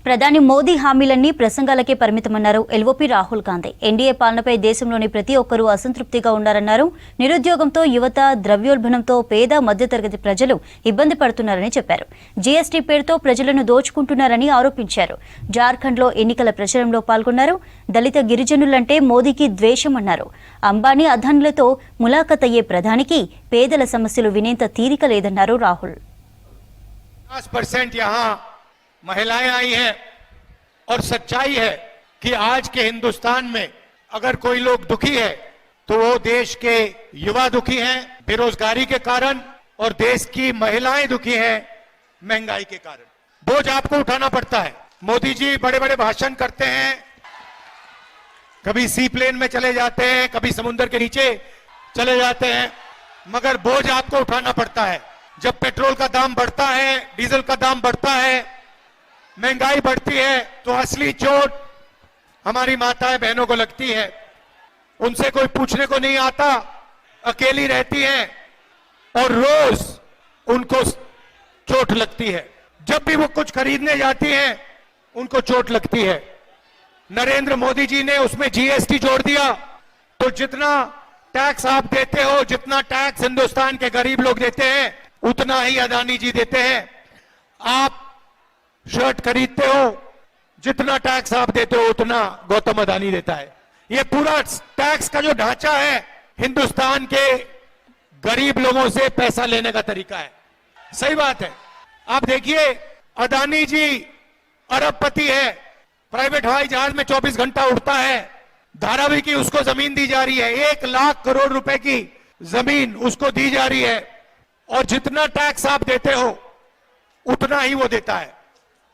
ప్రధాని మోదీ హామీలన్నీ ప్రసంగాలకే పరిమితమన్నారు LOP Rahul Gandhi. NDA పాలనపై దేశంలోని ప్రతి ఒక్కరూ అసంతృప్తిగా ఉన్నారన్నారు. నిరుద్యోగంతో యువత, ద్రవ్యోల్బణంతో పేద మధ్యతరగతి ప్రజలు ఇబ్బంది పడుతున్నారని చెప్పారు. జీఎస్టీ పేరుతో ప్రజలను దోచుకుంటున్నారని ఆరోపించారు. జార్ఖండ్లో ఎన్నికల ప్రచారంలో పాల్గొన్నారు. దళిత గిరిజనులంటే మోదీకి ద్వేషమన్నారు. అంబానీ, అదానీలతో ములాఖత్ అయ్యే ప్రధానికి పేదల సమస్యలు వినేంత తీరిక లేదన్నారు రాహుల్. 50% यहाँ महिलाएं आई हैं और सच्चाई है कि आज के हिंदुस्तान में अगर कोई लोग दुखी है तो वो देश के युवा दुखी हैं बेरोजगारी के कारण, और देश की महिलाएं दुखी हैं महंगाई के कारण। बोझ आपको उठाना पड़ता है। मोदी जी बड़े बड़े भाषण करते हैं, कभी सी प्लेन में चले जाते हैं, कभी समुद्र के नीचे चले जाते हैं, मगर बोझ आपको उठाना पड़ता है। जब पेट्रोल का दाम बढ़ता है, डीजल का दाम बढ़ता है, महंगाई बढ़ती है, तो असली चोट हमारी माताएं बहनों को लगती है। उनसे कोई पूछने को नहीं आता, अकेली रहती हैं और रोज उनको चोट लगती है। जब भी वो कुछ खरीदने जाती हैं उनको चोट लगती है। नरेंद्र मोदी जी ने उसमें जीएसटी जोड़ दिया, तो जितना टैक्स आप देते हो, जितना टैक्स हिंदुस्तान के गरीब लोग देते हैं, उतना ही अदानी जी देते हैं। आप शर्ट खरीदते हो, जितना टैक्स आप देते हो उतना गौतम अदानी देता है। ये पूरा टैक्स का जो ढांचा है हिंदुस्तान के गरीब लोगों से पैसा लेने का तरीका है। सही बात है। आप देखिए, अदानी जी अरबपति है, प्राइवेट हवाई जहाज में 24 घंटा उड़ता है, धारावी की उसको जमीन दी जा रही है, 1 लाख करोड़ रुपए की जमीन उसको दी जा रही है, और जितना टैक्स आप देते हो उतना ही वो देता है।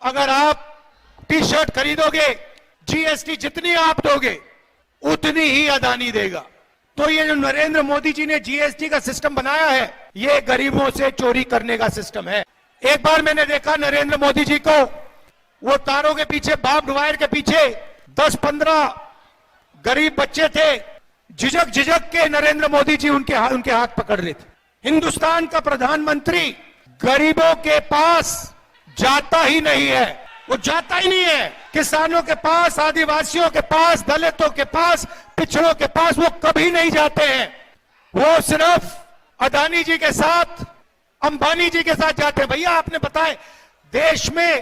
अगर आप टी शर्ट खरीदोगे, जीएसटी जितनी आप दोगे उतनी ही अदानी देगा। तो ये जो नरेंद्र मोदी जी ने जीएसटी का सिस्टम बनाया है, ये गरीबों से चोरी करने का सिस्टम है। एक बार मैंने देखा नरेंद्र मोदी जी को, वो तारों के पीछे, बार्ब्ड वायर के पीछे 10-15 गरीब बच्चे थे, झिझक झिझक के नरेंद्र मोदी जी उनके हाथ पकड़ रहे थे। हिंदुस्तान का प्रधानमंत्री गरीबों के पास जाता ही नहीं है, वो जाता ही नहीं है। किसानों के पास, आदिवासियों के पास, दलितों के पास, पिछड़ों के पास वो कभी नहीं जाते हैं। वो सिर्फ अदानी जी के साथ, अंबानी जी के साथ जाते हैं। भैया आपने बताया, देश में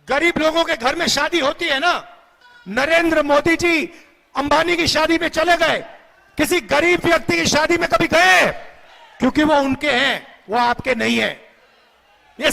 गरीब लोगों के घर में शादी होती है ना, नरेंद्र मोदी जी अंबानी की शादी में चले गए, किसी गरीब व्यक्ति की शादी में कभी गए? क्योंकि वो उनके हैं, वो आपके नहीं हैं। ये